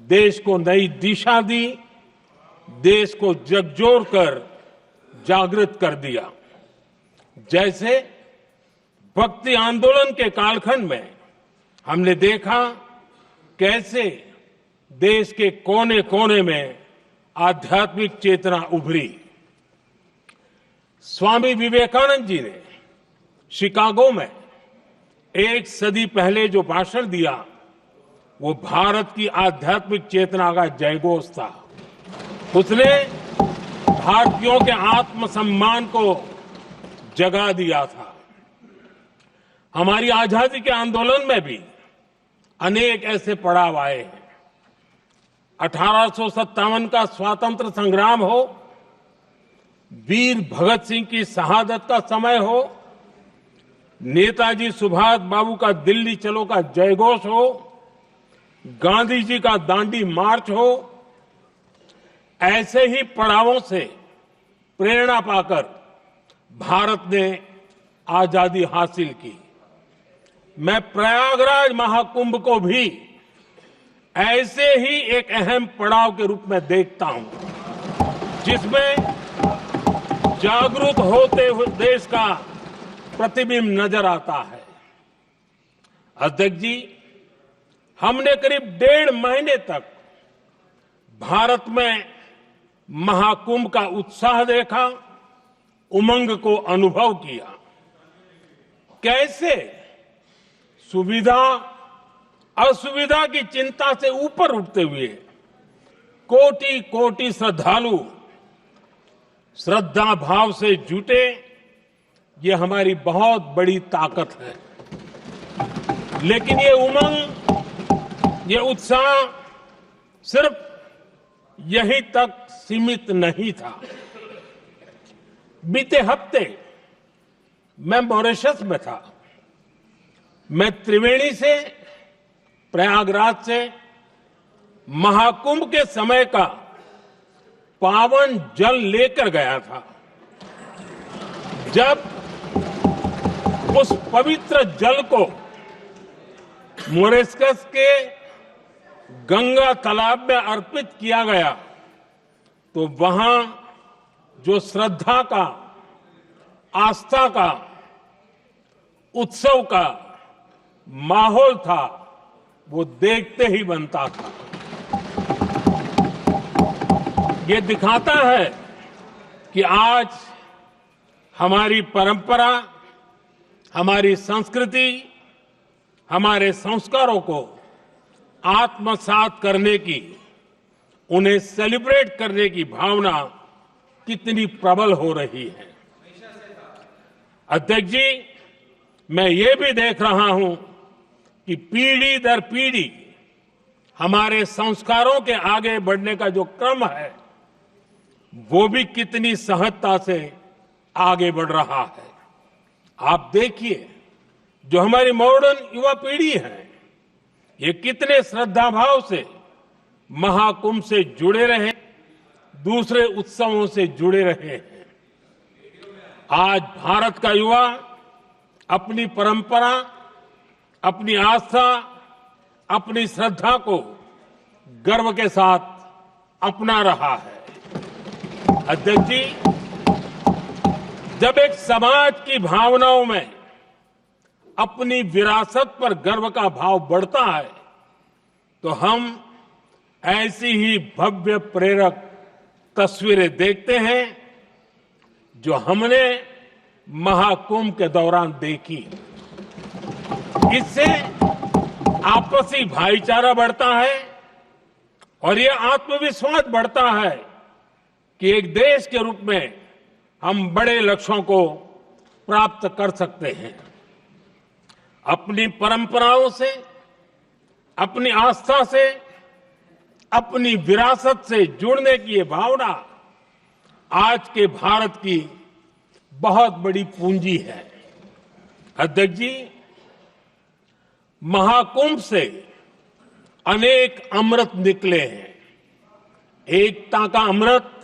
देश को नई दिशा दी, देश को झकझोर कर जागृत कर दिया। जैसे भक्ति आंदोलन के कालखंड में हमने देखा कैसे देश के कोने कोने में आध्यात्मिक चेतना उभरी। स्वामी विवेकानंद जी ने शिकागो में एक सदी पहले जो भाषण दिया, वो भारत की आध्यात्मिक चेतना का जयघोष था। उसने भारतीयों के आत्मसम्मान को जगा दिया था। हमारी आजादी के आंदोलन में भी अनेक ऐसे पड़ाव आए हैं। 1857 का स्वातंत्र संग्राम हो, वीर भगत सिंह की शहादत का समय हो, नेताजी सुभाष बाबू का दिल्ली चलो का जयघोष हो, गांधी जी का दांडी मार्च हो, ऐसे ही पड़ावों से प्रेरणा पाकर भारत ने आजादी हासिल की। मैं प्रयागराज महाकुंभ को भी ऐसे ही एक अहम पड़ाव के रूप में देखता हूं, जिसमें जागरूक होते हुए देश का प्रतिबिंब नजर आता है। अध्यक्ष जी, हमने करीब 1.5 महीने तक भारत में महाकुंभ का उत्साह देखा, उमंग को अनुभव किया। कैसे सुविधा असुविधा की चिंता से ऊपर उठते हुए कोटि कोटि श्रद्धालु श्रद्धा भाव से जुटे, ये हमारी बहुत बड़ी ताकत है। लेकिन ये उमंग, ये उत्साह सिर्फ यहीं तक सीमित नहीं था। बीते हफ्ते मैं मॉरिशस में था। मैं त्रिवेणी से, प्रयागराज से महाकुंभ के समय का पावन जल लेकर गया था। जब उस पवित्र जल को मॉरिशस के गंगा तालाब में अर्पित किया गया, तो वहां जो श्रद्धा का, आस्था का, उत्सव का माहौल था, वो देखते ही बनता था। ये दिखाता है कि आज हमारी परंपरा, हमारी संस्कृति, हमारे संस्कारों को आत्मसात करने की, उन्हें सेलिब्रेट करने की भावना कितनी प्रबल हो रही है। अध्यक्ष जी, मैं ये भी देख रहा हूं कि पीढ़ी दर पीढ़ी हमारे संस्कारों के आगे बढ़ने का जो क्रम है, वो भी कितनी सहजता से आगे बढ़ रहा है। आप देखिए, जो हमारी मॉडर्न युवा पीढ़ी है, ये कितने श्रद्धा भाव से महाकुंभ से जुड़े रहे, दूसरे उत्सवों से जुड़े रहे हैं। आज भारत का युवा अपनी परंपरा, अपनी आस्था, अपनी श्रद्धा को गर्व के साथ अपना रहा है। अध्यक्ष जी, जब एक समाज की भावनाओं में अपनी विरासत पर गर्व का भाव बढ़ता है, तो हम ऐसी ही भव्य प्रेरक तस्वीरें देखते हैं जो हमने महाकुंभ के दौरान देखी। इससे आपसी भाईचारा बढ़ता है और ये आत्मविश्वास बढ़ता है कि एक देश के रूप में हम बड़े लक्ष्यों को प्राप्त कर सकते हैं। अपनी परंपराओं से, अपनी आस्था से, अपनी विरासत से जुड़ने की ये भावना आज के भारत की बहुत बड़ी पूंजी है। अध्यक्ष जी, महाकुंभ से अनेक अमृत निकले हैं। एकता का अमृत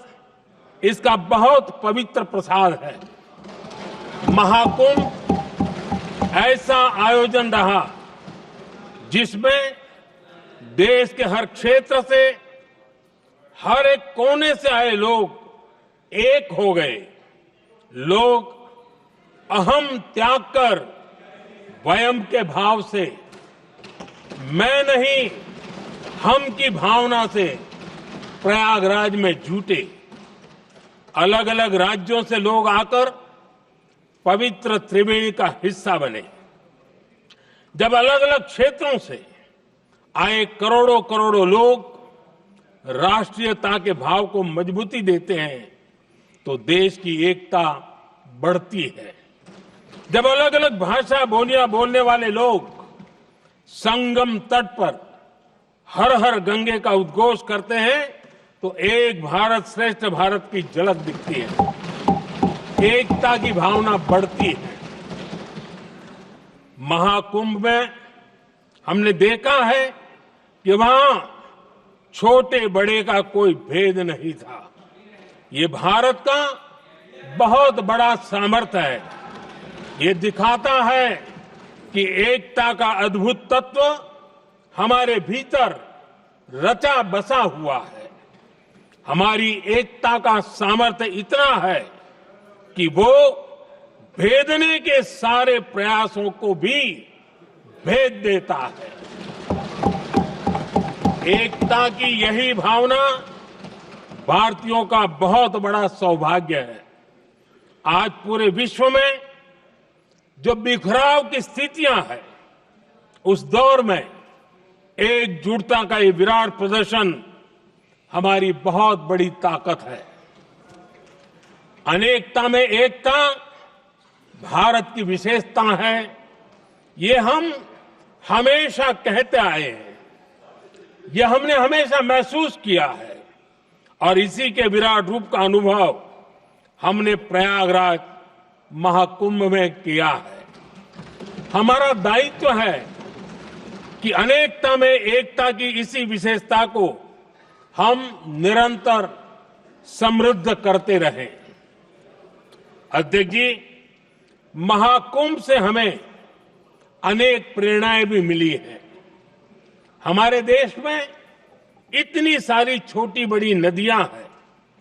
इसका बहुत पवित्र प्रसाद है। महाकुंभ ऐसा आयोजन रहा जिसमें देश के हर क्षेत्र से, हर एक कोने से आए लोग एक हो गए। लोग अहम त्याग कर वयम के भाव से, मैं नहीं हम की भावना से प्रयागराज में जुटे। अलग अलग राज्यों से लोग आकर पवित्र त्रिवेणी का हिस्सा बने। जब अलग अलग क्षेत्रों से आए करोड़ों करोड़ों लोग राष्ट्रीयता के भाव को मजबूती देते हैं तो देश की एकता बढ़ती है। जब अलग अलग भाषा बोलियां बोलने वाले लोग संगम तट पर हर हर गंगे का उद्घोष करते हैं तो एक भारत श्रेष्ठ भारत की झलक दिखती है, एकता की भावना बढ़ती है। महाकुंभ में हमने देखा है कि वहां छोटे बड़े का कोई भेद नहीं था। ये भारत का बहुत बड़ा सामर्थ्य है। ये दिखाता है कि एकता का अद्भुत तत्व हमारे भीतर रचा बसा हुआ है। हमारी एकता का सामर्थ्य इतना है कि वो भेदने के सारे प्रयासों को भी भेद देता है। एकता की यही भावना भारतीयों का बहुत बड़ा सौभाग्य है। आज पूरे विश्व में जो बिखराव की स्थितियां हैं, उस दौर में एकजुटता का ये विराट प्रदर्शन हमारी बहुत बड़ी ताकत है। अनेकता में एकता भारत की विशेषता है, ये हम हमेशा कहते आए हैं, ये हमने हमेशा महसूस किया है और इसी के विराट रूप का अनुभव हमने प्रयागराज महाकुंभ में किया है। हमारा दायित्व है कि अनेकता में एकता की इसी विशेषता को हम निरंतर समृद्ध करते रहें। अध्यक्ष जी, महाकुंभ से हमें अनेक प्रेरणाएं भी मिली हैं। हमारे देश में इतनी सारी छोटी बड़ी नदियां हैं,